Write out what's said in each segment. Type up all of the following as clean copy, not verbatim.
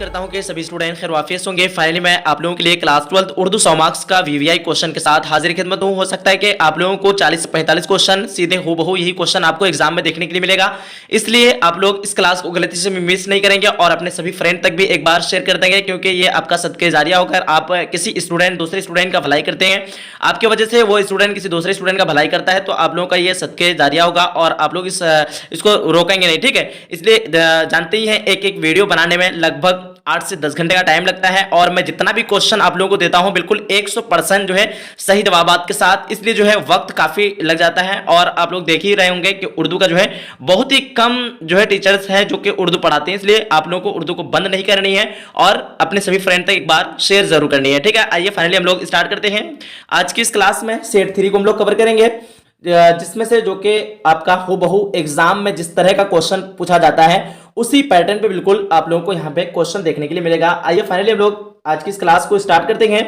करता हूं कि सभी स्टूडेंट खैरवाफियत होंगे। फाइनली मैं आप लोगों के लिए क्लास 12 उर्दू 100 मार्क्स का वीवीआई क्वेश्चन के साथ हाजिर खिदमत हूं। हो सकता है कि आप लोगों को 40 से 45 क्वेश्चन सीधे हूबहू यही क्वेश्चन आपको एग्जाम में देखने के लिए मिलेगा, इसलिए आप लोग इस क्लास को गलती से मिस नहीं करेंगे और अपने सभी फ्रेंड तक भी एक बार शेयर कर देंगे, क्योंकि ये आपका सदके जारिया होकर आप किसी स्टूडेंट दूसरे स्टूडेंट का भलाई करते हैं, आपकी वजह से वो स्टूडेंट किसी दूसरे स्टूडेंट का भलाई करता है, तो आप लोगों का ये सदके जारिया होगा और आप लोग इसको रोकेंगे नहीं, ठीक है। इसलिए जानते ही हैं एक एक वीडियो बनाने में लगभग 8 से 10 घंटे का टाइम लगता है और मैं जितना भी क्वेश्चन आप लोगों को देता हूं बिल्कुल 100% जो है सही जवाबात के साथ, इसलिए जो है वक्त काफी लग जाता है। और आप लोग देख ही रहे होंगे कि उर्दू का जो है बहुत ही कम जो है टीचर्स हैं जो कि उर्दू पढ़ाते हैं, इसलिए आप लोगों को उर्दू को बंद नहीं करनी है और अपने सभी फ्रेंड तक एक बार शेयर जरूर करनी है, ठीक है। आइए फाइनली हम लोग स्टार्ट करते हैं। आज की इस क्लास में सेट 3 को हम लोग कवर करेंगे, जिसमें से जो कि आपका हूबहू एग्जाम में जिस तरह का क्वेश्चन पूछा जाता है उसी पैटर्न पे बिल्कुल आप लोगों को यहाँ पे क्वेश्चन देखने के लिए मिलेगा। आइए फाइनली हम लोग आज की इस क्लास को स्टार्ट करते हैं।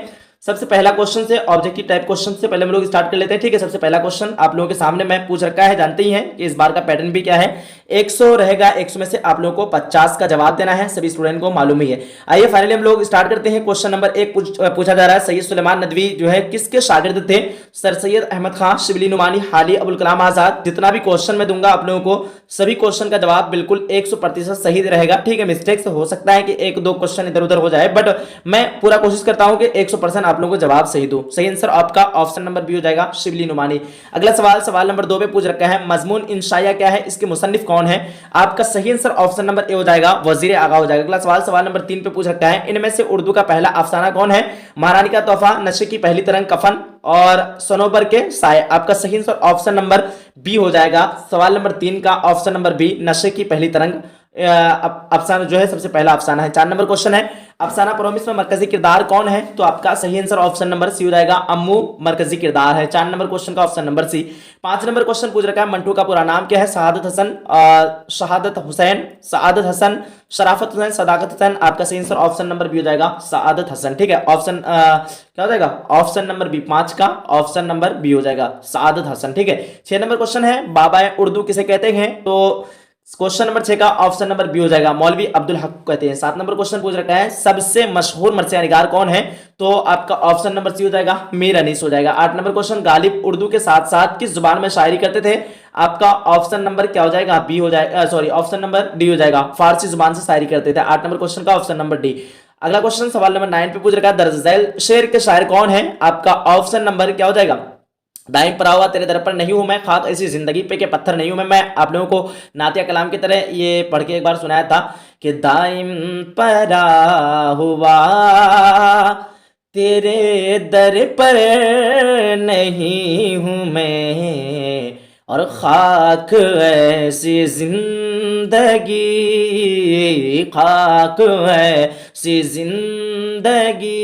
सबसे पहला क्वेश्चन से ऑब्जेक्टिव टाइप क्वेश्चन से पहले हम लोग स्टार्ट कर लेते हैं, ठीक है। सबसे पहला क्वेश्चन आप लोगों के सामने मैं पूछ रखा है, जानते ही हैं कि इस बार का पैटर्न भी क्या है। 100 रहेगा, 100 में से आप लोगों को 50 का जवाब देना है, सभी स्टूडेंट को मालूम ही है। आइए फाइनली हम लोग स्टार्ट करते हैं। क्वेश्चन नंबर 1 पूछा जा रहा है, सैयद सुलेमान नदवी जो है किसके शागिर्द थे? सर सैयद अहमद खान, शिबली नुमानी, हाली अबुल कलाम आजाद। जितना भी क्वेश्चन मैं दूंगा आप लोगों को सभी क्वेश्चन का जवाब बिल्कुल 100% सही रहेगा, ठीक है। मिस्टेक्स हो सकता है कि 1-2 क्वेश्चन इधर उधर हो जाए, बट मैं पूरा कोशिश करता हूं कि 100% आप लोगों को जवाब सही दूं। सही आंसर आपका ऑप्शन नंबर बी हो जाएगा, शिबली नुमानी। अगला सवाल नंबर 2 पे पूछ रखा है, मजमून इंशाया क्या है, इसके मुसन्निफ कौन है? आपका सही आंसर ऑप्शन नंबर ए हो जाएगा, वजीर आगा हो जाएगा। अगला सवाल नंबर 3 पे पूछ रखा है, इनमें से उर्दू का पहला अफसाना कौन है? महारानी का तोहफा, नशे की पहली तरंग, कफन और सनोबर के साए। आपका सही आंसर ऑप्शन नंबर बी हो जाएगा। सवाल नंबर 3 का ऑप्शन नंबर बी, नशे की पहली तरंग अफसाना जो है सबसे पहला अफसाना है। 4 नंबर क्वेश्चन है, अफसाना प्रोमिस में मरकजी किरदार कौन है? तो आपका सही आंसर ऑप्शन नंबर सी हो जाएगा, अम्मू मरकजी किरदार है। 4 नंबर क्वेश्चन का option number C. 5 number question पूछ रखा है, मंटू का पूरा नाम क्या है? शहादत हसन, शहादत हुसैन, सआदत हसन, शराफत हुसैन, सदाकत हुसैन। आपका सही आंसर ऑप्शन नंबर बी हो जाएगा, सआदत हसन, ठीक है। ऑप्शन क्या हो जाएगा? ऑप्शन नंबर बी, 5 का ऑप्शन नंबर बी हो जाएगा, सआदत हसन, ठीक है। 6 नंबर क्वेश्चन है, बाबा उर्दू किसे कहते हैं? तो क्वेश्चन नंबर 6 का ऑप्शन नंबर बी हो जाएगा, मौलवी अब्दुल हक कहते हैं। 7 नंबर क्वेश्चन पूछ रखा है, सबसे मशहूर मरसियानिगार कौन है? तो आपका ऑप्शन नंबर सी हो जाएगा, मीर अनीस हो जाएगा। 8 नंबर क्वेश्चन, गालिब उर्दू के साथ साथ किस जुबान में शायरी करते थे? आपका ऑप्शन नंबर क्या हो जाएगा? बी हो जाएगा, सॉरी ऑप्शन नंबर डी हो जाएगा, फारसी जुबान से शायरी करते थे। 8 नंबर क्वेश्चन का ऑप्शन नंबर डी। अगला क्वेश्चन सवाल नंबर 9 पे पूछ रखा है, दर्ज झैल शेर के शायर कौन है? आपका ऑप्शन नंबर क्या हो जाएगा? दाइम परा हुआ तेरे दर पर नहीं हूं मैं, खाक ऐसी जिंदगी पे के पत्थर नहीं हूं मैं आप लोगों को नातिया कलाम की तरह ये पढ़ के एक बार सुनाया था कि दाइम परा हुआ तेरे दर पर नहीं हूं मैं और खाक ऐसी जिंदगी, खाक ऐसी जिंदगी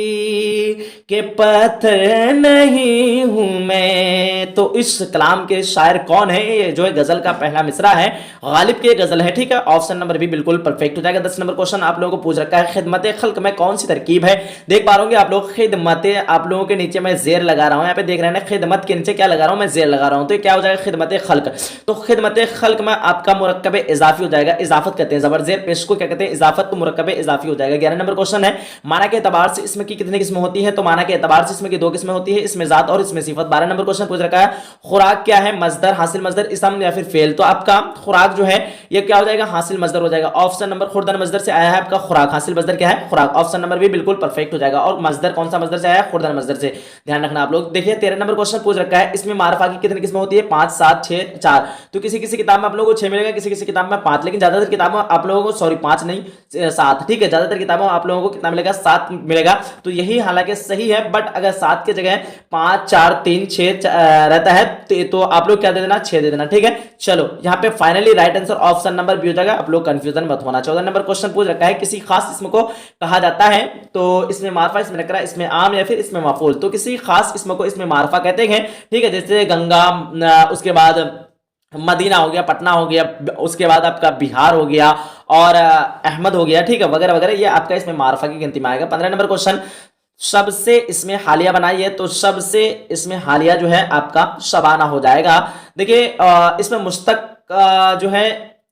के पत्थर नहीं हूं मैं। तो इस कलाम के शायर कौन है? ये जो है गजल का पहला मिसरा है, गालिब की गजल है, ठीक है। ऑप्शन नंबर भी बिल्कुल परफेक्ट हो जाएगा। 10 नंबर क्वेश्चन आप लोगों को पूछ रखा है, खिदमत खल्क में कौन सी तरकीब है? देख पा रहे होंगे आप लोग, खिदमत, आप लोगों के नीचे मैं जेर लगा रहा हूं, यहाँ पे देख रहे हैं खिदमत के नीचे क्या लगा रहा हूं मैं? जेर लगा रहा हूं, तो क्या हो जाएगा? खिदमत खल्क। तो खिदमत खल्क में आपका मुरक्कब इजाफी हो जाएगा, इजाफत कहते हैं, जबर जेर पेश को क्या कहते हैं? इजाफत, तो मुरक्कब इजाफी हो जाएगा। 11 नंबर क्वेश्चन है, माना के एतबार से इसमें की कितनी किस्में होती है? तो माना के एतबार से इसमें की 2 किस्में होती है, इसमें जात और इसमें सिफत। 12 नंबर क्वेश्चन पूछ रखा है, खुराक क्या है? मजदर, हासिल मजदर, इसम या फिर फेल। तो आपका खुराक जो है ये क्या हो जाएगा? हासिल मजदर हो जाएगा। ऑप्शन नंबर खुर्दन मजदर से आया है आपका खुराक, हासिल मजदर क्या है? खुराक। ऑप्शन नंबर भी बिल्कुल परफेक्ट हो जाएगा। और मजदर कौन सा मजदर से आया है? खुर्दन मजदर से, ध्यान रखना आप लोग। देखिए 13 नंबर क्वेश्चन पूछ रखा है, इसमें मारफा की कितनी किस्में होती है? 5, 7, 6, 4। तो किसी किसी किताब में आप लोगों को 6 मिलेगा, किसी किसी किताब में 5, लेकिन ज्यादातर किताबों में आप लोगों को, सॉरी 5 नहीं 7, ठीक है, ज्यादातर किताबों में आप लोगों को कितना मिलेगा? 7 मिलेगा। तो यही हालांकि सही है, बट अगर 7 की जगह 5, 4, 3, 6 रहता है तो आप लोग क्या दे देना? 6 दे देना, ठीक है। चलो यहाँ पे finally right answer option number B हो जाएगा, आप लोग कंफ्यूजन मत होना। 14 नंबर क्वेश्चन पूछ रखा है, किसी खास इसम को कहा जाता है? तो इसमें मारफा, इसमें नकरा, इसमें आम या फिर इसमें माफूल। तो किसी खास इसम को इसमें मारफा कहते हैं, ठीक है। जैसे गंगा, उसके बाद मदीना हो गया, पटना हो गया, उसके बाद आपका बिहार हो गया और अहमद हो गया, ठीक है, वगैरह वगैरह, ये आपका इसमें मारफा की गिनती में आएगा। 15 नंबर क्वेश्चन, सबसे इसमें हालिया बनाइए। तो सबसे इसमें हालिया जो है आपका शबाना हो जाएगा। देखिए इसमें मुश्तक जो है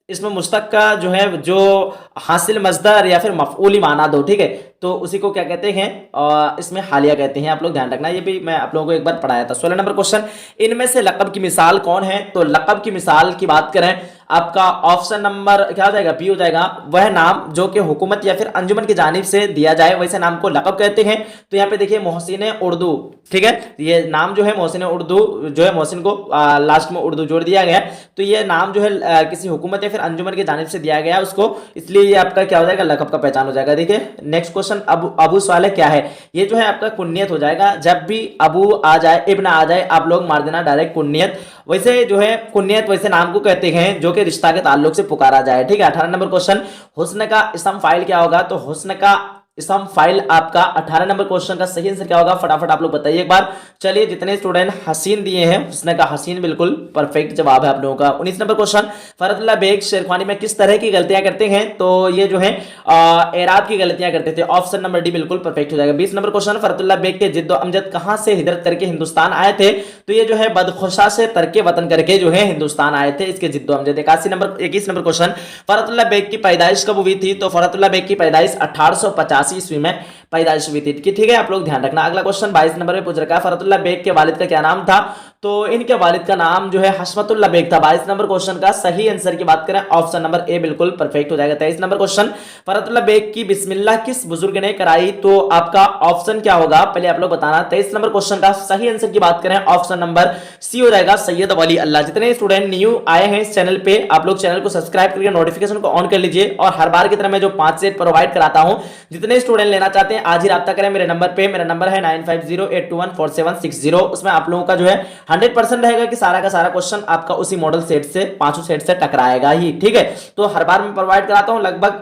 इसमें मुश्तक का जो है जो हासिल मजदर या फिर मफऊली माना दो, ठीक है, तो उसी को क्या कहते हैं, इसमें हालिया कहते हैं। आप लोग ध्यान रखना, ये भी मैं आप लोगों को एक बार पढ़ाया था। 16 नंबर क्वेश्चन, इनमें से लक़ब की मिसाल कौन है? तो लक़ब की मिसाल की बात करें, आपका ऑप्शन नंबर क्या हो जाएगा, बी हो जाएगा। वह नाम जो कि हुकूमत या फिर अंजुमन की जानिब से दिया जाए, वैसे नाम को लक़ब कहते हैं। तो यहाँ पे देखिए मोहसिन उर्दू, ठीक है, ये नाम जो है मोहसिन उर्दू जो है, मोहसिन को लास्ट में उर्दू जोड़ दिया गया, तो ये नाम जो है किसी हुकूमत या फिर अंजुमन की जानिब से दिया गया उसको, इसलिए ये आपका क्या हो जाएगा, लक़ब का पहचान हो जाएगा। देखिए नेक्स्ट क्वेश्चन, अबू सालेह क्या है? ये जो है आपका कुन्नियत हो जाएगा। जब भी अबू आ जाए, इब्न आ जाए, आप लोग मार देना डायरेक्ट कुन्नियत। वैसे जो है कुन्नियत वैसे नाम को कहते हैं जो कि रिश्ता के ताल्लुक से पुकारा जाए, ठीक है। 18 नंबर क्वेश्चन, हुस्न का इसम फाइल क्या होगा? तो हुस्न का इसम फाइल आपका 18 नंबर क्वेश्चन का सही आंसर क्या होगा, फटाफट आप लोग बताइए एक बार। चलिए जितने स्टूडेंट हसीन दिए हैं, हुस्न का हसीन बिल्कुल परफेक्ट जवाब है आप लोगों का। 19 नंबर क्वेश्चन, फरतुल्लाह बेग शेरखानी में किस तरह की गलतियां करते हैं? तो ये जो है एराब की गलतियां करते थे, ऑप्शन नंबर डी बिल्कुल परफेक्ट हो जाएगा। 20 नंबर क्वेश्चन, फरतुल्लाह बेग के जिद्दो अमजद कहां से हिजरत करके हिंदुस्तान आए थे? तो ये जो है बदखुशा से तरके वतन करके जो है हिंदुस्तान आए थे, इसके जिद्दो अमजद। 21 नंबर क्वेश्चन, फरतुल्लाह बेग की पैदाइश कब हुई थी? तो फरतुल्लाह बेग की पैदाइश 1885 ईस्वी में पैदाइश हुई थी, ठीक है, आप लोग ध्यान रखना। अगला क्वेश्चन 22 नंबर में पूछ रखा है, फरतुल्लाह बेग के वालिद का क्या नाम था? तो इनके वालिद का नाम जो है हशमतुल्लाह बेग था। 22 नंबर क्वेश्चन का सही आंसर की बात करें, ऑप्शन नंबर ए बिल्कुल परफेक्ट हो जाएगा। 23 नंबर क्वेश्चन, फरतुल्लाह बेग की बिस्मिल्लाह किस बुजुर्ग ने कराई? तो आपका ऑप्शन क्या होगा, पहले आप लोग बताना। 23 नंबर क्वेश्चन का सही आंसर की बात करें, ऑप्शन नंबर सी हो जाएगा, सैयद वली अल्लाह। जितने स्टूडेंट न्यू आए हैं इस चैनल पे, आप लोग चैनल को सब्सक्राइब करके नोटिफिकेशन को ऑन कर लीजिए, और हर बार की तरह मैं जो 5 सेट प्रोवाइड कराता हूं, जितने स्टूडेंट लेना चाहते हैं आज ही राब्ता करें मेरे नंबर पे। मेरा नंबर है 9508214760। उसमें आप लोगों का जो है 100% रहेगा कि सारा का सारा क्वेश्चन आपका उसी मॉडल सेट से, पांचों सेट से टकराएगा ही, ठीक है। तो हर बार मैं प्रोवाइड कराता हूं, लगभग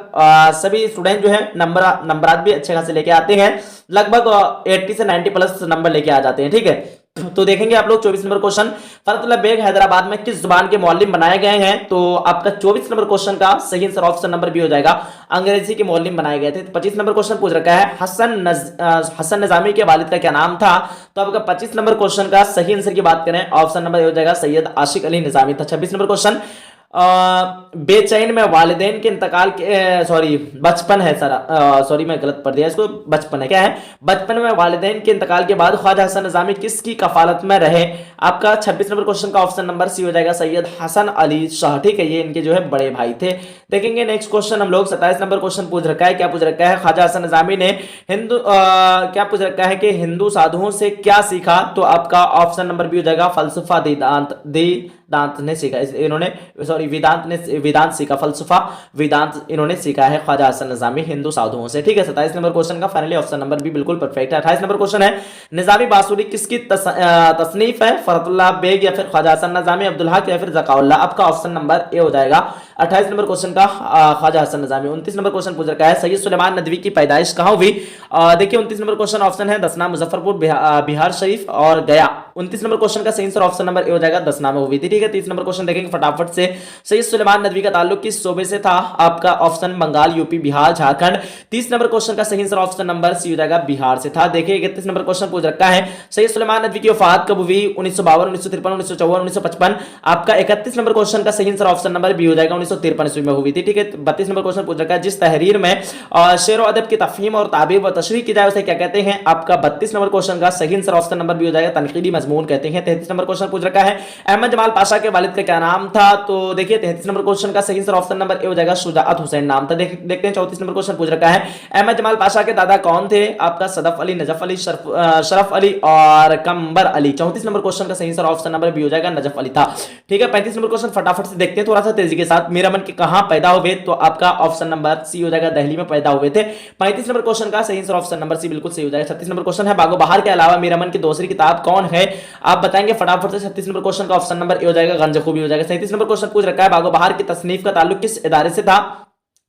सभी स्टूडेंट जो है नंबरात भी अच्छे खासे लेके आते हैं, लगभग 80 से 90 प्लस नंबर लेके आ जाते हैं, ठीक है। तो देखेंगे आप लोग 24 नंबर क्वेश्चन, फरतुल्लाह बेग हैदराबाद में किस जुबान के मौलिम बनाए गए हैं? तो आपका 24 नंबर क्वेश्चन का सही आंसर ऑप्शन नंबर बी हो जाएगा, अंग्रेजी के मौलिम बनाए गए थे। 25 नंबर क्वेश्चन पूछ रखा है, हसन निजामी के वालिद का क्या नाम था? तो आपका 25 नंबर क्वेश्चन का सही आंसर की बात करें, ऑप्शन नंबर ए हो जाएगा, सैयद आशिक अली निजामी था। 26 नंबर क्वेश्चन, बेचैन में वालिदैन के इंतकाल के, सॉरी बचपन है सर, सॉरी मैं गलत पढ़ दिया इसको, बचपन है, क्या है, बचपन में वालिदैन के इंतकाल के बाद ख्वाजा हसन निजामी किसकी कफालत में रहे? आपका 26 नंबर क्वेश्चन का ऑप्शन नंबर सी हो जाएगा, सैयद हसन अली शाह, ठीक है, ये इनके जो है बड़े भाई थे। देखेंगे नेक्स्ट क्वेश्चन हम लोग, 27 नंबर क्वेश्चन पूछ रखा है, क्या पूछ रखा है, ख्वाजा हसन निजामी ने क्या पूछ रखा है कि हिंदू साधुओं से क्या सीखा? तो आपका ऑप्शन नंबर बी हो जाएगा, फलसफा वेदांत ने सीखा, इन्होंने सॉरी वेदांत सीखा, फलसफा वेदांत इन्होंने सीखा है ख्वाजा हसन निजामी हिंदू साधुओं से, ठीक है। 27 नंबर क्वेश्चन का फाइनली ऑप्शन नंबर भी बिल्कुल परफेक्ट है। 28 नंबर क्वेश्चन है, निजामी बांसुरी किसकी तसनीफ है? फरतुल्लाह बेग या फिर ख्वाजा हसन निजामी, अब्दुल हक या फिर ज़काउल्लाह? आपका ऑप्शन नंबर ए हो जाएगा 28 नंबर क्वेश्चन का ख्वाजा हसन निजामी। 29 नंबर क्वेश्चन पूछ रखा है, सैयद सुलेमान नदवी की पैदाइश कहाँ हुई? देखिए 29 नंबर क्वेश्चन ऑप्शन है दसना, मुजफ्फरपुर, बिहार शरीफ और गया। 29 नंबर क्वेश्चन का सही आंसर ऑप्शन नंबर ए हो जाएगा, दसना में हुई थी, ठीक है। 30 नंबर क्वेश्चन देखेंगे फटाफट से, सैयद सुलेमान नदवी का ताल्लुक किस सूबे से था? आपका option Bengal, UP, Bihar, Jharkhand. 30 number question का सही आंसर ऑप्शन नंबर सी हो जाएगा, बिहार से था। देखिए 31 नंबर क्वेश्चन पूछ रखा है, सैयद सुलेमान नदवी की वफात कब हुई? 1952, 1953, 1954, 1955। आपका 31 नंबर क्वेश्चन का सही आंसर ऑप्शन नंबर बी हो जाएगा, 1953 ईस्वी में हुई थी, ठीक है। 32 नंबर क्वेश्चन पूछ रखा है, जिस तहरीर में शेर व अदब की तफहीम और ताबीर व तशरीह की जाए उसे क्या कहते हैं? आपका 32 नंबर क्वेश्चन का सही आंसर ऑप्शन नंबर बी हो जाएगा, तनकीदी मजमून कहते हैं। 33 नंबर क्वेश्चन पूछ रखा है, अहमद जमाल पाशा के वालिद का क्या नाम था? तो देखिए 33 नंबर क्वेश्चन का सही आंसर ऑप्शन नंबर ए हो जाएगा, शुजाअत हुसैन नाम था। देखते हैं 34 नंबर क्वेश्चन पूछ रखा है, अहमद जमाल पाशा के दादा कौन थे? आपका सदफ अली, नजफ अली, शरफ अली और कंबर अली। 34 नंबर क्वेश्चन का सही आंसर ऑप्शन नंबर बी हो जाएगा, नजफ अली था, ठीक है। 35 नंबर क्वेश्चन फटाफट से देखते हैं थोड़ा सा तेजी के साथ, मीरामन के कहां पैदा हुए? तो आपका ऑप्शन नंबर सी हो जाएगा, दिल्ली में पैदा हुए थे। 35 नंबर क्वेश्चन का सही आंसर ऑप्शन नंबर सी बिल्कुल सही हो जाएगा। 36 नंबर क्वेश्चन है, बागो बहार के अलावा मीरामन की दूसरी किताब कौन है? आप बताएंगे फटाफट से। 36 नंबर क्वेश्चन का ऑप्शन नंबर ए हो जाएगा, गंज खूबी हो जाएगा। 37 नंबर क्वेश्चन पूछ रखा है, बागो बहार की तसनीफ का ताल्लुक किस इदारे से था?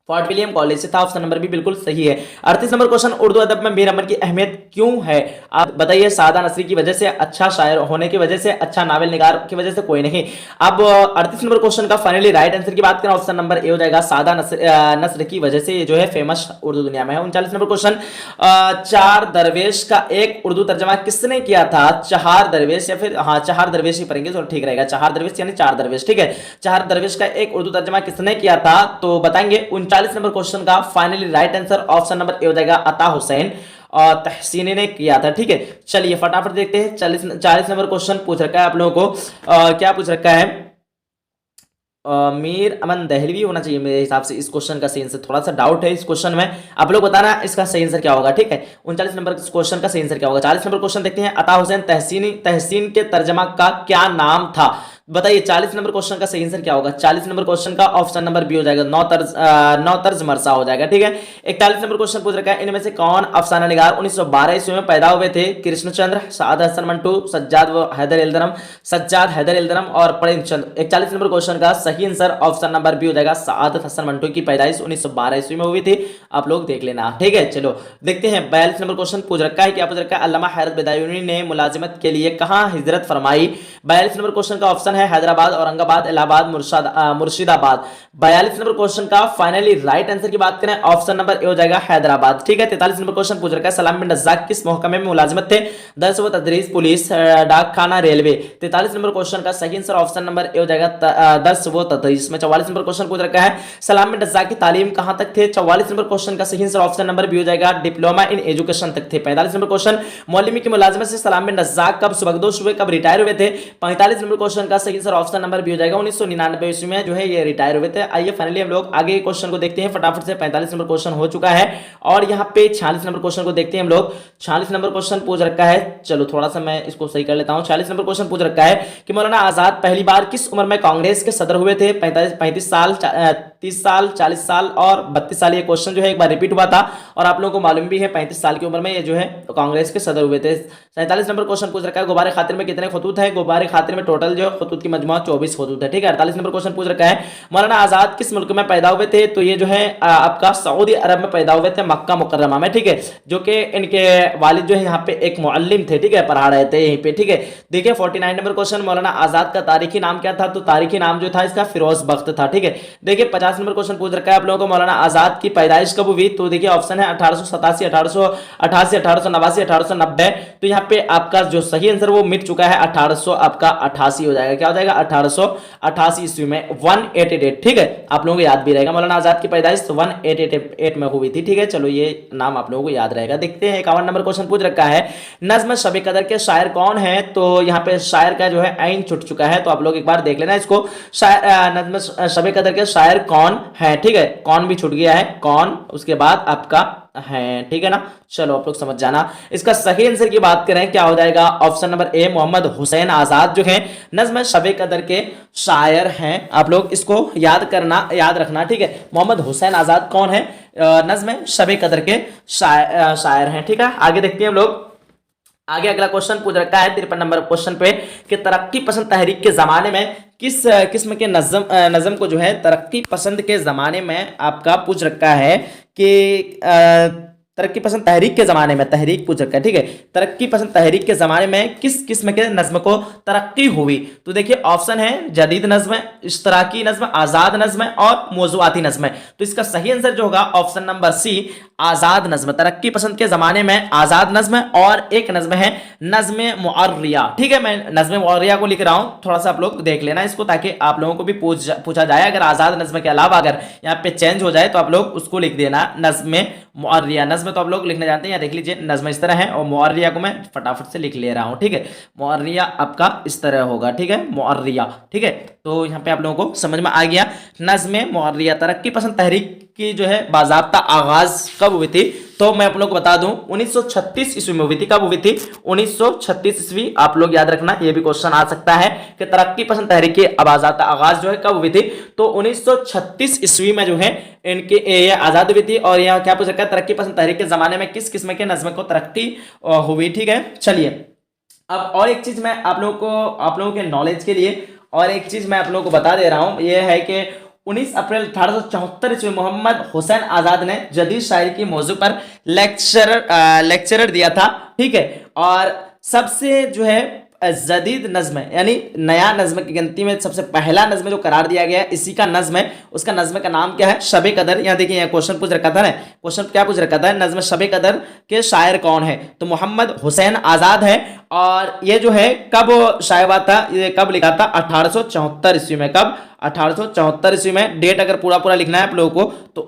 फोर्ट विलियम कॉलेज से था। ऑप्शन नंबर भी बिल्कुल सही है। 38 नंबर क्वेश्चन, उर्दू अदब में मीर अमन की अहमियत क्यों है? आप बताइए। सादा नसरी की वजह से, अच्छा शायर होने की वजह से, अच्छा नावल निगार की वजह से, कोई नहीं। अब 38 नंबर क्वेश्चन का फाइनली राइट आंसर की बात करें, ऑप्शन नंबर ए हो जाएगा, सादा नस्र की वजह से ये जो है फेमस उर्दू दुनिया में है। 39 नंबर क्वेश्चन, चार दरवेश का एक उर्दू तर्जमा किसने किया था? चहार दरवेश, या फिर हाँ चहार दरवेश ही पढ़ेंगे तो ठीक रहेगा। चहार दरवेश यानी चार दरवेश, ठीक है। चार दरवेश का एक उर्दू तर्जमा किसने किया था तो बताएंगे। 39 नंबर क्वेश्चन का finally right answer option number ए हो जाएगा, अता हुसैन और तहसीनी ने किया था, ठीक है। चलिए फटाफट देखते हैं। 40 नंबर क्वेश्चन पूछ रखा है आप लोगों को, क्या पूछ रखा है? मीर अमन दहलवी होना चाहिए मेरे हिसाब से इस क्वेश्चन का सही आंसर। थोड़ा सा डाउट है इस क्वेश्चन में, आप लोग बताना इसका सही आंसर क्या होगा, ठीक है। 39 नंबर क्वेश्चन का सही आंसर क्या होगा। 40 नंबर क्वेश्चन देखते हैं, अता हुसैन तहसीन के तर्जमा का क्या नाम था? बताइए 40 नंबर क्वेश्चन का सही आंसर क्या होगा। 40 नंबर क्वेश्चन का ऑप्शन नंबर बी हो जाएगा, नौ तर्ज मरसा हो जाएगा, ठीक है। 41 नंबर क्वेश्चन पूछ रखा है, इनमें से कौन अफसाना निगार 1912 ईस्वी में पैदा हुए थे? कृष्णचंद्र, साद हसन मंटू, सज्जाद हैदर इल्दरम और प्रेमचंद। 41 नंबर क्वेश्चन का सही आंसर ऑप्शन नंबर बी हो जाएगा, सादत हसन मंटू की पैदाइश 1912 ईस्वी में हुई थी। आप लोग देख लेना, ठीक है। चलो देखते हैं। 42 नंबर क्वेश्चन पूछ रखा है, क्या पूछ रखा है? अल्लामा हैरत बदायूनी ने मुलाजिमत के लिए कहां हिजरत फरमाई? 42 नंबर क्वेश्चन का ऑप्शन है हैदराबाद, औरंगाबाद, इलाहाबाद, मुर्शिदाबाद। 42 नंबर क्वेश्चन का फाइनली राइट आंसर की बात करें, ऑप्शन नंबर ए हो जाएगा, हैदराबाद, ठीक है। 43 नंबर क्वेश्चन पूछ रखा है, सलाम बिन रज़्ज़ाक़ किस महकमे में मुलाजिमत थे? दर्स व तदरीस, पुलिस, डाक खाना, रेलवे। 43 नंबर क्वेश्चन का सही आंसर ऑप्शन नंबर ए हो जाएगा, दर्स व तदरीस में। 44 नंबर क्वेश्चन पूछ रखा है, सलाम बिन रज़्ज़ाक़ की तालीम कहां तक थे? 44 नंबर क्वेश्चन का सही आंसर ऑप्शन नंबर बी हो जाएगा, डिप्लोमा इन एजुकेशन तक थे। 45 नंबर क्वेश्चन, मौलवी की मुलाजिमत से सलाम बिन रज़्ज़ाक़ कब सुबकदोश हुए, कब रिटायर हुए थे? 45 नंबर क्वेश्चन का सही आंसर ऑप्शन नंबर बी हो जाएगा, 1999 ईस्वी में जो है ये रिटायर हुए थे। आइए फाइनली हम लोग आगे क्वेश्चन को देखते हैं फटाफट से। 45 नंबर क्वेश्चन हो चुका है और यहाँ पे 46 नंबर क्वेश्चन को देखते हैं हम लोग। 46 नंबर क्वेश्चन पूछ रखा है, चलो थोड़ा सा मैं इसको सही कर लेता हूँ। 46 नंबर क्वेश्चन पूछ रखा है कि मौलाना आजाद पहली बार किस उम्र में कांग्रेस के सदर हुए थे? 35 साल, 30 साल, 40 साल और 32 साल। ये क्वेश्चन जो है एक बार रिपीट हुआ था और आप लोगों को मालूम भी है 35 साल की उम्र में ये जो है कांग्रेस के सदर हुए थे। 47 नंबर क्वेश्चन पूछ रखा है, गुब्बारे खातिर में कितने खतूत हैं? गुब्बारे खातिर में टोटल जो खतूत की मजमूआ 24 खतूत है, ठीक है। 48 नंबर क्वेश्चन पूछ रखा है, मौलाना आजाद किस मुल्क में पैदा हुए थे? तो ये जो है आपका सऊदी अरब में पैदा हुए थे, मक्का मुकर्रमा में, ठीक है। जो कि इनके वालिद जो है यहाँ पे एक मुअल्लिम थे, ठीक है, पढ़ा रहे थे यहीं पे, ठीक है। देखिए 49 नंबर क्वेश्चन, मौलाना आजाद का तारीखी नाम क्या था? तो तारीखी नाम जो था इसका फिरोज बख्त था, ठीक है। देखिए 50 नंबर क्वेश्चन पूछ रखा है आप लोगों को, मौलाना आजाद की पैदाइश कब हुई? तो देखिए ऑप्शन है 1887, 1888, 1889, 1890। तो यहाँ पे आपका जो सही आंसर वो मिट चुका है, 1888 हो जाएगा। क्या हो जाएगा? 1888 ईस्वी में, 188, ठीक है। आप लोगों को याद भी रहेगा, मौलाना आजाद की पैदाइश 1888 में हुई थी, ठीक है। चलो ये नाम आप लोगों को याद रहेगा। देखते हैं 51 नंबर क्वेश्चन पूछ रखा है, नज्म शब कदर के शायर कौन है? तो यहाँ पे शायर का जो है आइन छुट चुका है, तो आप लोग एक बार देख लेना इसको। नज्म शब कदर के शायर कौन है, ठीक है। कौन भी छूट गया है, कौन उसके बाद आपका है, ठीक है ना। चलो आप लोग समझ जाना। इसका सही आंसर की बात करें क्या हो जाएगा, option number A, Mohammad Hussain Azad जो है नज्म शब कदर के शायर हैं। आप लोग इसको याद रखना, ठीक है। मोहम्मद हुसैन आजाद कौन है? नज्म शब कदर के शायर हैं, ठीक है। आगे देखते हैं हम लोग। आगे अगला क्वेश्चन पूछ रखा है 53 नंबर क्वेश्चन पे कि तरक्की पसंद तहरीक के जमाने में किस किस्म के नज़म को जो है तरक्की पसंद के जमाने में आपका पूछ रखा है कि तरक्की पसंद तहरीक के ज़माने में, तहरीक पूछ रखा है, ठीक है। तरक्की पसंद तहरीक के ज़माने में किस किस्म के नज़्म को तरक्की हुई? तो देखिए ऑप्शन है जदीद नज़्म, इश्तराकी नज़्म, आज़ाद नज़्म और मौज़ूआती नज़्म। तो इसका सही आंसर जो होगा ऑप्शन नंबर सी, आज़ाद नज़्म। तरक्की पसंद के ज़माने में आज़ाद नज़्म और एक नज़्म है नज़्म मुअर्रिया, ठीक है। मैं नज़्म मुअर्रिया को लिख रहा हूँ, थोड़ा सा आप लोग देख लेना इसको, ताकि आप लोगों को भी पूछा जाए अगर आज़ाद नज़्म के अलावा अगर यहाँ पे चेंज हो जाए तो आप लोग उसको लिख देना नज़्म मुअर्रिया। नज़्म तो आप लोग लिखने जानते हैं, या देख लीजिए नज़्म इस तरह है और मुअर्रिया को मैं फटाफट से लिख ले रहा हूँ, ठीक है। मुअर्रिया आपका इस तरह होगा, ठीक है, मुअर्रिया, ठीक है। तो यहाँ पे आप लोगों को समझ में आ गया नज़्म मुअर्रिया। तरक्की पसंद तहरीक की जो है बाज़ाब्ता आगाज कब हुई थी? तो मैं आप लोग को बता दूं 1936 ईस्वी में हुई थी। कब हुई थी? 1936 ईस्वी। आप लोग याद रखना, ये भी क्वेश्चन आ सकता है कि तरक्की पसंद तहरीक की बाज़ाब्ता आगाज जो है कब हुई थी? तो 1936 ईस्वी में जो है इनकी ये आज़ाद हुई थी। और यहाँ क्या पूछ रखा है, तरक्की पसंद तहरीक के जमाने में किस किस्म के नज़्म को तरक्की हुई, ठीक है। चलिए अब और एक चीज मैं आप लोगों के नॉलेज के लिए और एक चीज मैं आप लोगों को बता दे रहा हूं, यह है कि 19 अप्रैल 1874 ईस्वी में मोहम्मद हुसैन आजाद ने जदीद शायरी की मौजू पर लेक्चरर दिया था, ठीक है। और सबसे जो है जदीद नज्म है, यानी नया नज्म की गिनती में सबसे पहला नज्म जो करार दिया गया है इसी का नज्म है, उसका नज्म का नाम क्या है? शब कदर। यहाँ देखिए, यहाँ क्वेश्चन पूछ रखा था ना, क्वेश्चन क्या पूछ रखा था? नज्म शब कदर के शायर कौन है? तो मोहम्मद हुसैन आजाद है। और ये जो है कब शाया हुआ था, ये कब लिखा था? 1874 ईस्वी में। कब? 1874 ईस्वी में। डेट अगर पूरा लिखना है आप लोगों को तो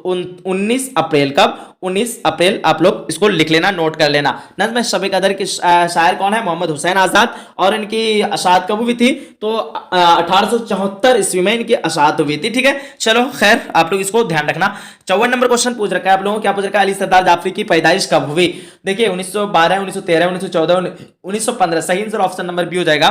19 अप्रैल। कब? 19 अप्रैल। आप लोग इसको लिख लेना, नोट कर लेना। नज्म शब कदर के शायर कौन है? मोहम्मद हुसैन आजाद। और इनकी अशात कब हुई थी? तो 1874 ईस्वी में इनकी अशात हुई थी, ठीक है। चलो खैर, आप लोग इसको ध्यान रखना। 54 नंबर क्वेश्चन पूछ रखा है आप लोगों को, क्या पूछ रखा है? अली सरदार जाफरी की पैदाइश कब हुई? देखिए 1912, 1913, 1914, 1915। सही आंसर ऑप्शन नंबर बी हो जाएगा,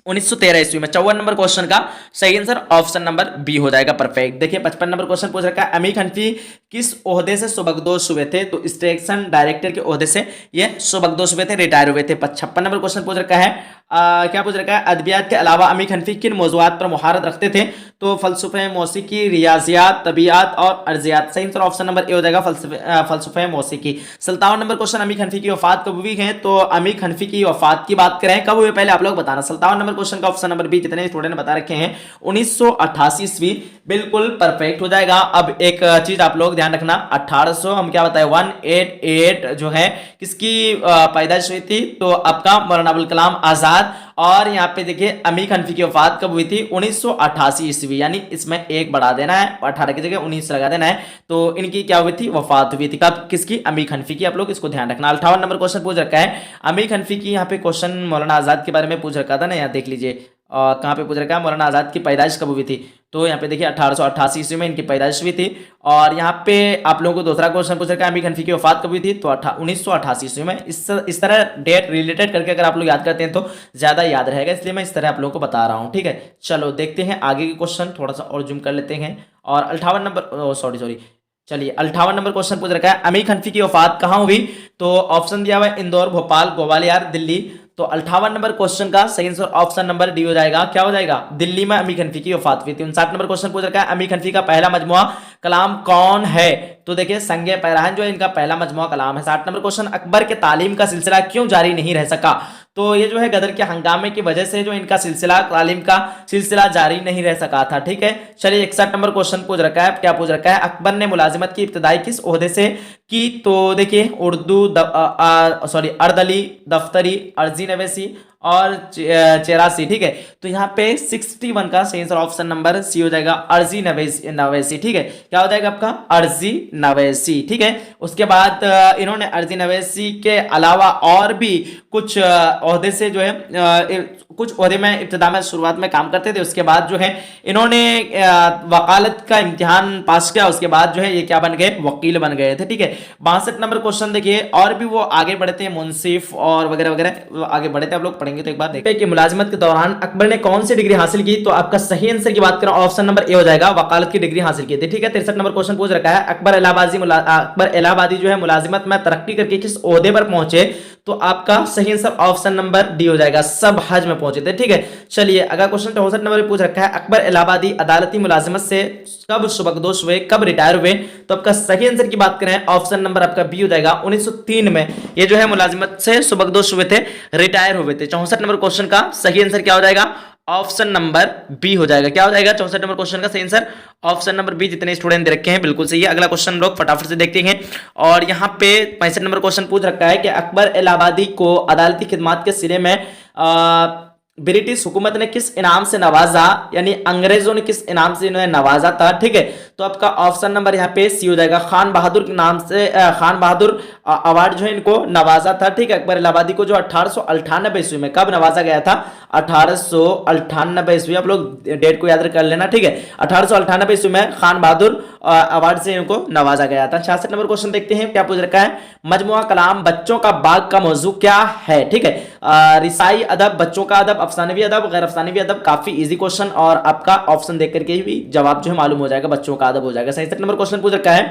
1913 ईस्वी में। 54 नंबर क्वेश्चन का सही आंसर ऑप्शन नंबर बी हो जाएगा, परफेक्ट। देखिए 55 नंबर क्वेश्चन पूछ रखा है, अमीर हनफी किस ओहदे से सुबकदोश हुए थे? तो स्टेशन डायरेक्टर के ओहदे से ये सुबकदोश हुए थे, रिटायर हुए थे। 56 नंबर क्वेश्चन पूछ रखा है, क्या पूछ रखा है? अदबियात के अलावा अमीर हनफी किन मौजूआत पर मुहारत रखते थे? तो फलसफे मौसीकी, रियाजियात, तबियात और अर्जियात। सही आंसर ऑप्शन नंबर ए हो जाएगा, फलसफे मौसीकी। 57 नंबर क्वेश्चन, अमीर हनफी की वफात कब हुई है? तो अमीर हनफी की वफात की बात करें कब हुई, पहले आप लोग बताना। 57 नंबर क्वेश्चन का ऑप्शन नंबर बी, जितने स्टूडेंट ने बता रखे हैं 1988 ईस्वी, बिल्कुल परफेक्ट हो जाएगा। अब एक चीज आप लोग ध्यान रखना, 1800 हम क्या बताए, 188 जो है किसकी पैदाइश हुई थी? तो आपका मौलाना अबुल कलाम आजाद। और यहाँ पे देखिए अमीर हनफी की वफात कब हुई थी? 1988 ईस्वी, यानी इसमें एक बढ़ा देना है, 18 की जगह 19 लगा देना है। तो इनकी क्या हुई थी? वफात हुई थी। कब? किसकी? अमीर हनफी की। आप लोग इसको ध्यान रखना। 58 नंबर क्वेश्चन पूछ रखा है, अमीर हनफी की यहाँ पे क्वेश्चन मौलाना आजाद के बारे में पूछ रखा था ना, यहाँ देख लीजिए कहाँ पे पूछ रखा है, मौलाना आजाद की पैदाइश कब हुई थी? तो यहाँ पे देखिए 1888 ईस्वी में इनकी पैदाइश हुई थी। और यहाँ पे आप लोगों को दूसरा क्वेश्चन पूछ रखा है, अमीर हनफी की वफात कब हुई थी? तो 1988 ईस्वी में। इस तरह डेट रिलेटेड करके अगर आप लोग याद करते हैं तो ज्यादा याद रहेगा, इसलिए मैं इस तरह आप लोगों को बता रहा हूँ, ठीक है। चलो देखते हैं आगे के क्वेश्चन, थोड़ा सा और जूम कर लेते हैं। और 58 नंबर, सॉरी चलिए 58 नंबर क्वेश्चन पूछ रखा है, अमीर हनफी की वफात कहाँ हुई? तो ऑप्शन दिया हुआ है इंदौर, भोपाल, ग्वालियर, दिल्ली। तो 58 नंबर क्वेश्चन का सही आंसर ऑप्शन नंबर डी हो जाएगा। क्या हो जाएगा? दिल्ली में अमीर हनफी की वफात हुई थी। 59 नंबर क्वेश्चन पूछ रखा है, अमीर हनफी का पहला मजमुआ कलाम कौन है? तो देखिए संगे पैराहन जो है इनका पहला मजमुआ कलाम है। 60 नंबर क्वेश्चन, अकबर के तालीम का सिलसिला क्यों जारी नहीं रह सका? तो ये जो है गदर के हंगामे की वजह से जो इनका सिलसिला, तालीम का सिलसिला जारी नहीं रह सका था, ठीक है। चलिए 61 नंबर क्वेश्चन पूछ रखा है, क्या पूछ रखा है? अकबर ने मुलाजिमत की इब्तिदाई किस ओहदे से की? तो देखिए उर्दू, अर्दली, दफ्तरी, अर्जी नवेसी और 84, ठीक है। तो यहाँ पे 61 का सही आंसर ऑप्शन नंबर सी हो जाएगा, अर्जी नवेसी, ठीक है। क्या हो जाएगा आपका? अर्जी नवेसी, ठीक है। उसके बाद इन्होंने अर्जी नवेसी के अलावा और भी कुछ ओहदे से जो है कुछ ओहदे में इब्तिदा में शुरुआत में काम करते थे। उसके बाद जो है इन्होंने वकालत का इम्तिहान पास किया, उसके बाद जो है ये क्या बन गए? वकील बन गए थे, ठीक है। 62 नंबर क्वेश्चन देखिए, और भी वो आगे बढ़े थे, मुंसिफ और वगैरह वगैरह आगे बढ़े थे। आप लोग पढ़ेंगे तो एक बार देखते हैं कि मुलाजिमत के दौरान अकबर ने कौन सी डिग्री हासिल की? तो आपका सही आंसर की बात करें ऑप्शन नंबर ए हो जाएगा, वकालत की डिग्री हासिल की थी, ठीक है। 63 नंबर क्वेश्चन पूछ रखा है, अकबर इलाहाबादी जो है मुलाजिमत में तरक्की करके किस ओहदे पर पहुंचे? तो आपका सही आंसर ऑप्शन नंबर डी हो जाएगा, सब हज में पहुंचे थे, ठीक है। चलिए अगला क्वेश्चन 64 नंबर पे पूछ रखा है, अकबर इलाहाबादी अदालती मुलाजिमत से कब सुबकदोश हुए, कब रिटायर हुए? तो आपका सही आंसर की बात करें ऑप्शन नंबर आपका बी हो जाएगा, 1903 में ये जो है मुलाजिमत से सुबकदोश हुए थे, रिटायर हुए थे। 64 नंबर क्वेश्चन का सही आंसर क्या हो जाएगा? ऑप्शन नंबर बी हो जाएगा। क्या हो जाएगा? 64 नंबर क्वेश्चन का सही आंसर ऑप्शन नंबर बी, जितने स्टूडेंट दे रखे हैं बिल्कुल सही है। अगला क्वेश्चन लोग फटाफट से देखते हैं। और यहाँ पे 65 नंबर क्वेश्चन पूछ रखा है कि अकबर इलाहाबादी को अदालती खिदमात के सिरे में ब्रिटिश हुकूमत ने किस इनाम से नवाजा, यानी अंग्रेजों ने किस इनाम से इन्हें नवाजा था, ठीक है। तो आपका ऑप्शन नंबर यहाँ पे सी हो जाएगा, खान बहादुर के नाम से खान बहादुर अवार्ड जो है इनको नवाजा था, ठीक है। अकबर इलाहाबादी को जो 1898 ईस्वी में कब नवाजा गया था? 1898 ईस्वी, आप लोग डेट को याद कर लेना, ठीक है। 1898 ईस्वी में खान बहादुर अवार्ड से इनको नवाजा गया था। 66 नंबर क्वेश्चन देखते हैं, क्या पूछ रखा है? मजमुआ कलाम बच्चों का बाग का मौजू क्या है, ठीक है। रिसाई अदब, बच्चों का अदब, अफसानवी अदब, गैर अफसानवी अदब। काफी इजी क्वेश्चन, और आपका ऑप्शन देख करके भी जवाब जो है मालूम हो जाएगा, बच्चों का अदब हो जाएगा। 67 नंबर क्वेश्चन पूछ रखा है,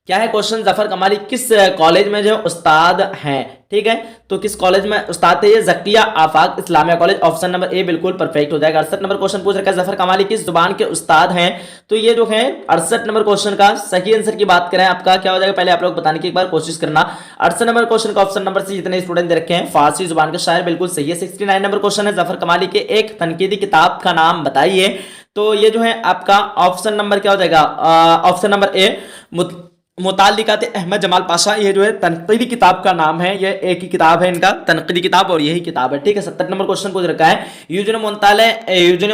क्या है क्वेश्चन, जफर कमाली किस कॉलेज में जो उस्ताद हैं, ठीक है, तो किस कॉलेज में उस्ताद थे, ये Zakia Afaq Islamia college, option number A बिल्कुल परफेक्ट हो जाएगा। 68 नंबर क्वेश्चन पूछ रखा है, जफर कमाली किस जुबान के उस्ताद हैं, तो ये जो है 68 नंबर क्वेश्चन का सही आंसर की बात करें आपका क्या हो जाएगा, पहले आप लोग बताने की एक बार कोशिश करना। 68 नंबर क्वेश्चन का ऑप्शन नंबर सी जितने स्टूडेंट दे रखे हैं फारसी जुबान के शायर, बिल्कुल सही है। 69 नंबर क्वेश्चन है, जफर कमाली के एक तनकीदी किताब का नाम बताइए, तो ये जो है आपका ऑप्शन नंबर क्या हो जाएगा, ऑप्शन नंबर ए मुतालिकात अहमद जमाल पाशा, ये जो है तनकीदी किताब का नाम है, ये एक ही किताब है इनका तनकीदी किताब और यही किताब है, ठीक है। 70 नंबर क्वेश्चन पूछ रखा है, यूजुन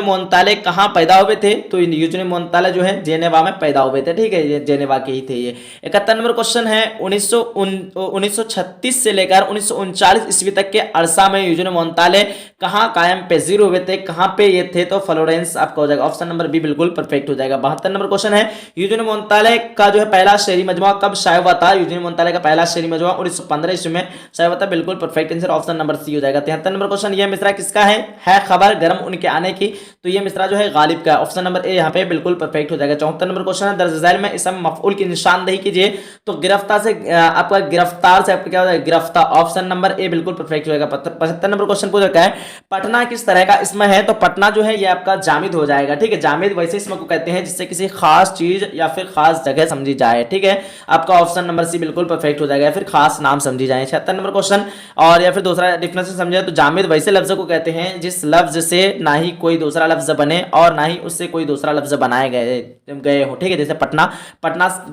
मोंताले कहाँ पैदा हुए थे, तो यूजुन मोंताले जो है जेनेवा में पैदा हुए थे, ठीक है, ये जेनेवा के ही थे ये। 71 नंबर क्वेश्चन है, 1936 से लेकर 1939 ईस्वी तक के अरसा में यूजुन मोंताले कहाँ कायम पेजीर हुए थे, कहाँ पे ये थे, तो फ्लोरेंस आपका हो जाएगा, ऑप्शन नंबर बी बिल्कुल परफेक्ट हो जाएगा। 72 नंबर क्वेश्चन है, यूजुन मोंताले का जो है पहला शेरी मजमुआ कब शाया हुआ था, यूजुन मोंताले का पहला शेरी मजमुआ 1915 ईस्वी में शाया हुआ था, बिल्कुल perfect answer, option number C हो जाएगा। 73 नंबर क्वेश्चन, यह मिसरा किसका है खबर गर्म उनके आने की, तो ये मिसरा जो है गालिब का, ऑप्शन नंबर ए यहाँ पे बिल्कुल परफेक्ट हो जाएगा। 74 नंबर क्वेश्चन है, दर्ज झैल में इसम मफऊल की निशानदेही कीजिए, तो गिरफ्तार से आपका गिरफ्तार से आपका क्या हो जाएगा, गिरफ्तार, ऑप्शन नंबर ए बिल्कुल परफेक्ट हो जाएगा। 75 नंबर क्वेश्चन पूछ रखा है, पटना किस तरह का इसम है, तो पटना जो है ये आपका जामिद हो जाएगा, ठीक है, जामिद वैसे इसम को कहते हैं जिससे किसी खास चीज या फिर खास जगह समझी जाए, ठीक है, आपका ऑप्शन नंबर सी बिल्कुल परफेक्ट हो जाएगा, या फिर खास नाम समझी जाए। 76 नंबर क्वेश्चन, और या फिर दूसरा डिफिनेशन समझे तो जामिद वैसे लफ्ज को कहते हैं जिस लफ्ज से ना ही कोई दूसरा लफ्ज बने और ना ही उससे कोई दूसरा लफ्ज बनाए गए हो, ठीक है, जैसे पटना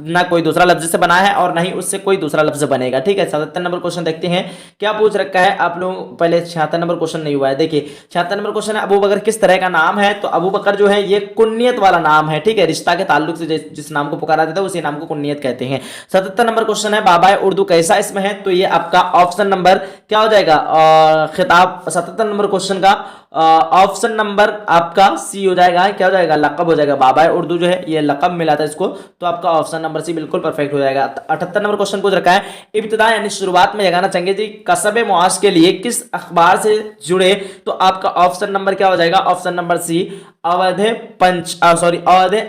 ना कोई दूसरा लफ्ज से बना है और ना ही उससे कोई दूसरा लफ्ज बनेगा, ठीक है। 77 नंबर क्वेश्चन देखते हैं क्या पूछ रखा है आप लोग, पहले 76 नंबर क्वेश्चन नहीं हुआ है, देखिए 76 नंबर क्वेश्चन है, अबू बकर किस तरह का नाम है, तो अबू बकर जो है ये कुन्नियत वाला नाम है, ठीक है, रिश्ता के ताल्लुक से जिस नाम को पुकारा जाता है उसी नाम को कुन्नियत कहते हैं। 77 नंबर क्वेश्चन है, बाबा उर्दू कैसा इसमें है, तो ये आपका ऑप्शन नंबर क्या हो जाएगा, खिताब। 77 नंबर क्वेश्चन का ऑप्शन नंबर आपका सी हो जाएगा, क्या हो जाएगा, लक़ब हो जाएगा, बाबा उर्दू जो है ये लक़ब मिला था इसको, तो आपका ऑप्शन नंबर सी बिल्कुल परफेक्ट हो जाएगा। 78 नंबर क्वेश्चन पूछ रखा है, इब्तिदा यानी शुरुआत में यगाना चंगेजी कसबे मुआश के लिए किस अखबार से जुड़े, तो आपका ऑप्शन नंबर क्या हो जाएगा, ऑप्शन नंबर सी अवध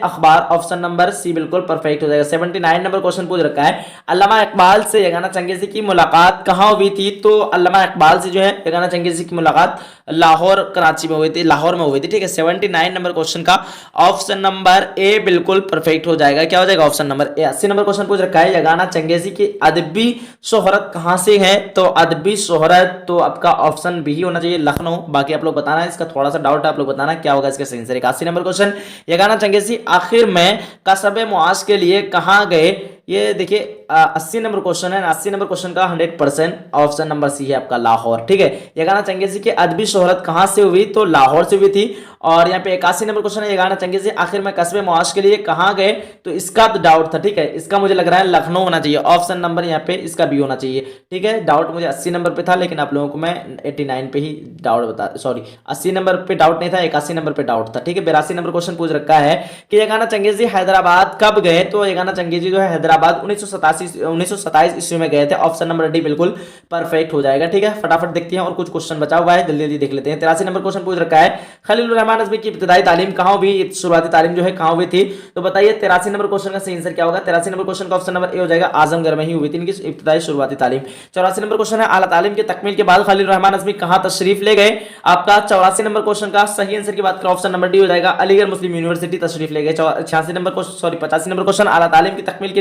अखबार, ऑप्शन नंबर सी बिल्कुल परफेक्ट हो जाएगा। 79 नंबर क्वेश्चन पूछ रखा है, अल्लामा इकबाल से यगाना चंगेजी की मुलाकात कहाँ हुई थी, तो अल्लामा इकबाल से जो है यगाना चंगेजी की मुलाकात लाहौर कराची में हुई थी, लाहौर में हुई थी, ठीक है। 79 नंबर क्वेश्चन का ऑप्शन नंबर ए बिल्कुल परफेक्ट हो जाएगा, क्या हो जाएगा, ऑप्शन नंबर ए। 80 नंबर क्वेश्चन पूछ रखा है, यगाना चंगेजी की अदबी शोहरत कहाँ से है, तो अदबी शोहरत तो आपका ऑप्शन बी ही होना चाहिए, लखनऊ, बाकी आप लोग बताना है, इसका थोड़ा सा डाउट है, आप लोग बताना क्या होगा इसका सही answer. 81 number question, Yagana changezi आखिर में कसबे मुआश के लिए कहाँ गए, ये देखिए 80 नंबर क्वेश्चन है, 80 नंबर क्वेश्चन का 100% ऑप्शन नंबर सी है आपका लाहौर, ठीक है। यगाना चंगेजी की अदबी शोहरत कहाँ से हुई, तो लाहौर से हुई थी। और यहाँ पे 81 नंबर क्वेश्चन है, यगाना चंगेजी आखिर में कस्बे मुआश के लिए कहाँ गए, तो इसका तो डाउट था, ठीक है, इसका मुझे लग रहा है लखनऊ होना चाहिए, ऑप्शन नंबर यहाँ पे इसका बी होना चाहिए, ठीक है। डाउट मुझे 80 नंबर पे था, लेकिन आप लोगों को मैं 89 पे ही डाउट बता, सॉरी 80 नंबर पे डाउट नहीं था, 81 नंबर पे डाउट था, ठीक है। 82 नंबर क्वेश्चन पूछ रखा है कि यगाना चंगेजी हैदराबाद कब गए, तो यगाना चंगेजी जो है हैदराबाद 1927 ईस्वी में गए थे, ऑप्शन नंबर डी बिल्कुल परफेक्ट हो जाएगा, ठीक है। फटाफट देखते हैं और कुछ क्वेश्चन बचा हुआ है, जल्दी जल्दी देख लेते हैं। 83 नंबर क्वेश्चन पूछ रखा है, खलीलुर रहमान नज़्मी की इब्तिदाई तालीम कहाँ हुई, शुरुआती तालीम जो है कहाँ हुई थी, तो बताइए 83 नंबर क्वेश्चन का सही आंसर क्या होगा। 83 नंबर क्वेश्चन का ऑप्शन नंबर ए हो जाएगा, आजमगढ़ में ही हुई थी इनकी इब्तिदाई शुरुआती तालीम। 84 नंबर क्वेश्चन है, आला तालीम की तकमील के बाद खलीलुर रहमान नज़्मी कहाँ तशरीफ ले गए, आपका 84 नंबर क्वेश्चन का सही आंसर की बात करें ऑप्शन नंबर डी हो जाएगा, अलीगढ़ मुस्लिम यूनिवर्सिटी तशरीफ ले गए। 86 number question, sorry 85 number question, आला तालीम की तकमील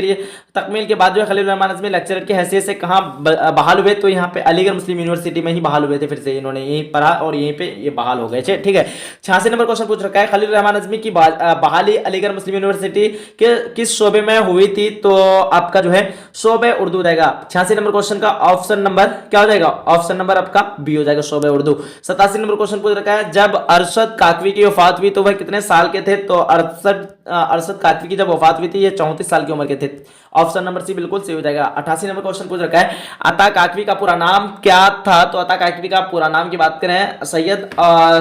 के बाद जो है खलीलुर रहमान नज़्मी लेक्चरर की हैसियत से कहाँ बहाल हुए, तो यहाँ पे अलीगढ़ मुस्लिम यूनिवर्सिटी में ही बहाल हुए थे, फिर से इन्होंने यहीं पढ़ा और यहीं पे ये बहाल हो गए, ठीक है। 86 नंबर क्वेश्चन पूछ रखा है, खलीलुर रहमान नज़्मी की बहाली अलीगढ़ मुस्लिम यूनिवर्सिटी के किस शोबे में हुई थी, तो आपका जो है शोबे उर्दू रहेगा। 86 नंबर क्वेश्चन का ऑप्शन नंबर क्या हो जाएगा, ऑप्शन नंबर आपका बी हो जाएगा, शोबे उर्दू। 87 नंबर क्वेश्चन पूछ रखा है, जब अरशद काकवी की वफात हुई तो वह कितने साल के थे, तो अरशद काकवी की जब वफात हुई थी ये 34 साल की उम्र के थे, ऑप्शन नंबर सी बिल्कुल सही हो जाएगा। 88 नंबर क्वेश्चन पूछ रखा है, अता काकवी का पूरा नाम क्या था, तो अता काकवी का पूरा नाम की बात करें सैयद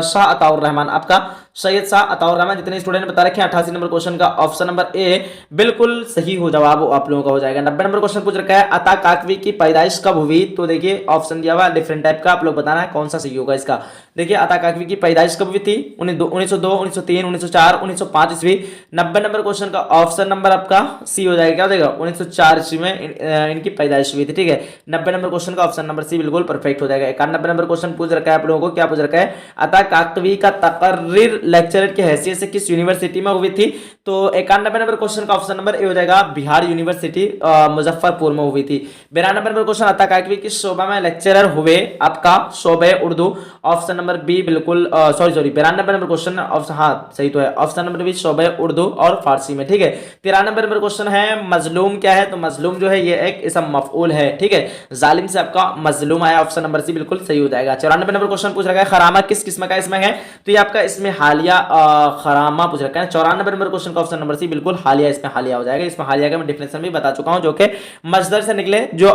शाह अताउर रहमान, आपका सैयद शाह अताउर्रहमान, जितने स्टूडेंट बता रखे हैं 88 नंबर क्वेश्चन का ऑप्शन नंबर ए बिल्कुल सही हो जवाब आप लोगों का हो जाएगा। 90 नंबर क्वेश्चन पूछ रखा है अता काकवी की पैदाइश कब हुई, तो देखिए ऑप्शन दिया हुआ डिफरेंट टाइप का, आप लोग बताना है कौन सा सही होगा इसका। देखिए अता काकवी की पैदाइश कब हुई थी, 1902, 1903, 1904, 1905 ईस्वी। 90 नंबर क्वेश्चन का ऑप्शन नंबर आपका सी हो जाएगा, क्या हो जाएगा 1904 ईस्वी में इनकी पैदाइश हुई थी, ठीक है। 90 नंबर क्वेश्चन का ऑप्शन नंबर सी बिल्कुल परफेक्ट हो जाएगा। 91 नंबर क्वेश्चन पूछ रखा है आप लोगों को, क्या पूछ रखा है, अता काकवी का तकर्रीर लेक्चरर की हैसियत से किस यूनिवर्सिटी में हुई थी, तो 91 नंबर क्वेश्चन का ऑप्शन नंबर ए हो जाएगा बिहार यूनिवर्सिटी मुजफ्फरपुर में हुई थी। 92 नंबर क्वेश्चन अता काकवी किस शोबा में लेक्चरर हुए, आपका शोबे उर्दू, ऑप्शन नंबर बी बिल्कुल सॉरी 92 नंबर क्वेश्चन ऑप्शन, हाँ सही तो है, ऑप्शन नंबर बी शोबे उर्दू और फारसी में, ठीक है। 93 नंबर क्वेश्चन है मजलूम क्या है, तो मजलूम जो है ये एक इसम मफऊल है, ठीक है। जालिम से आपका मजलूम आया, ऑप्शन नंबर सी बिल्कुल सही हो जाएगा। 94 नंबर क्वेश्चन पूछ रखा है खरामा किस किस्म का इसमें है, तो ये आपका इसमें हालिया खरामा पूछ रखा है। 94 नंबर क्वेश्चन का ऑप्शन नंबर सी बिल्कुल हालिया, इसमें हालिया हो जाएगा। इसमें हालिया का मैं डेफिनेशन भी बता चुका हूं, जो कि मजदर से निकले, जो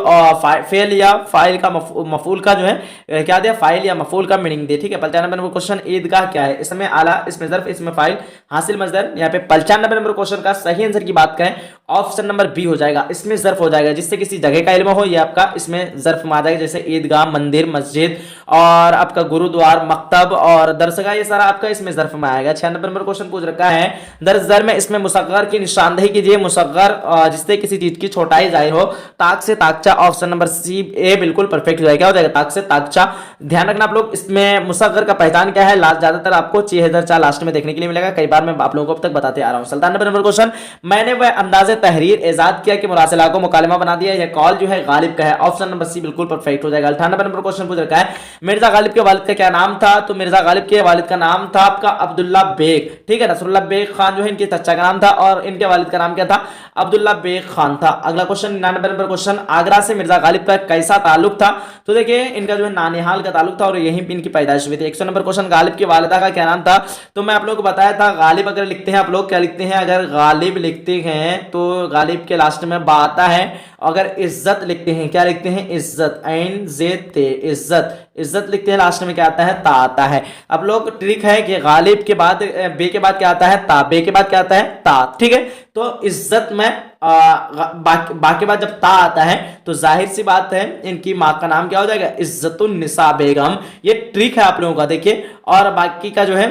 फेल या फाइल का मफूल का जो है क्या दिया, फाइल या मफूल का मीनिंग दे, ठीक है। 95 नंबर क्वेश्चन ईदगाह क्या है, इसमें आला, इसमें ज़र्फ, इसमें फाइल, हासिल मजदर। यहाँ पे 95 नंबर क्वेश्चन का सही आंसर की बात करें, ऑप्शन नंबर बी हो जाएगा, इसमें ज़र्फ हो जाएगा, जिससे किसी जगह का इल्म हो, ये आपका इसमें ज़र्फ में आ जाएगा, जैसे ईदगाह, मंदिर, मस्जिद और आपका गुरुद्वार, मकतब और दरसगाह, ये सारा आपका इसमें ज़र्फ में आएगा। 96 नंबर क्वेश्चन पूछ रखा है दरजर में इसमें मुसग्गर की निशानदेही कीजिए, मुसग्गर जिससे किसी चीज की छोटाई जाहिर हो, ताक से ताकचा, ऑप्शन नंबर सी ए बिल्कुल परफेक्ट हो जाएगा, क्या हो जाएगा ताक से ताकचा। ध्यान रखना आप लोग, इसमें मुसग्गर का पहचान क्या है, ज्यादातर आपको 6000 लास्ट में देखने के लिए मिलेगा, कई बार मैं आप लोगों को अब तक बताते आ रहा हूं। 97 नंबर क्वेश्चन, मैंने वह अंदाजे तहरीर इजाद किया कि मुरासिला को मुकालमा बना दिया, यह कॉल जो है गालिब का है, ऑप्शन नंबर सी बिल्कुल परफेक्ट हो जाएगा। 98 नंबर क्वेश्चन पूछ रखा है मिर्जा गालिब के वालिद का क्या नाम था, तो मिर्जा गालिब के वालिद का नाम था आपका अब्दुल्ला बेग, ठीक है। नसरुल्लाह बेग खान जो है इनके चचा का नाम था और इनके वालिद का नाम क्या था, अब्दुल्ला बेग खान था। अगला क्वेश्चन 99 नंबर क्वेश्चन, आगरा से मिर्जा गालिब का कैसा ताल्लुक था, तो देखिए इनका जो है नानिहाल का ताल्लुक था और यहीं पे इनकी पैदाइश हुई थी। 100 नंबर क्वेश्चन, गालिब की वालिदा का क्या नाम था, तो मैं आप लोगों को बताया था गालिब अगर लिखते हैं आप लोग क्या लिखते हैं, अगर गालिब लिखते हैं तो गालिब के लास्ट में बा आता है, अगर इज्जत लिखते हैं क्या लिखते हैं, इज्जत, ऐन जेद ते, इज्जत, इज्जत लिखते हैं लास्ट में क्या आता है, ता आता है। अब लोग ट्रिक है कि गालिब के बाद बे के बाद क्या आता है, ता, बे के बाद क्या आता है, ता, ठीक है। तो इज्जत में बा के बाद जब ता आता है तो जाहिर सी बात है इनकी माँ का नाम क्या हो जाएगा, इज्जतुन्निसा बेगम। ये ट्रिक है आप लोगों का, देखिए। और बाकी का जो है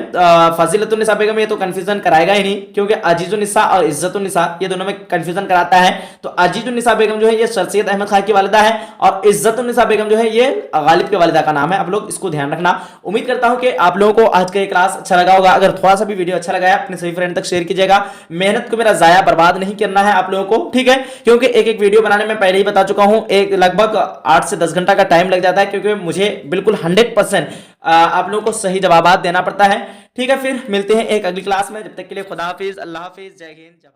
फजीलतुन्निसा बेगम, ये तो कंफ्यूजन कराएगा ही नहीं, क्योंकि अजीजुन्निसा और इज्जतुन्निसा ये दोनों में कंफ्यूजन कराता है। तो अजीजुन्निसा बेगम जो है ये सर सैयद अहमद खान की वालिदा है और इज्जतुन्निसा बेगम जो है ये गालिब के वालिदा का नाम है। आप लोग इसको ध्यान रखना। उम्मीद करता हूं कि आप लोगों को आज का ये क्लास अच्छा लगा होगा। अगर थोड़ा सा भी वीडियो अच्छा लगा है अपने सभी फ्रेंड तक शेयर कीजिएगा। मेहनत को मेरा जाया बर्बाद नहीं करना है आप लोगों को, ठीक है। क्योंकि एक एक वीडियो बनाने में पहले ही बता चुका हूं, एक लगभग 8 से 10 घंटा का टाइम लग जाता है, क्योंकि मुझे बिल्कुल 100% आप लोगों को सही जवाब देना पड़ता है, ठीक है। फिर मिलते हैं एक अगली क्लास में, जब तक के लिए खुदा हाफिज, अल्लाह हाफिज, जय हिंद।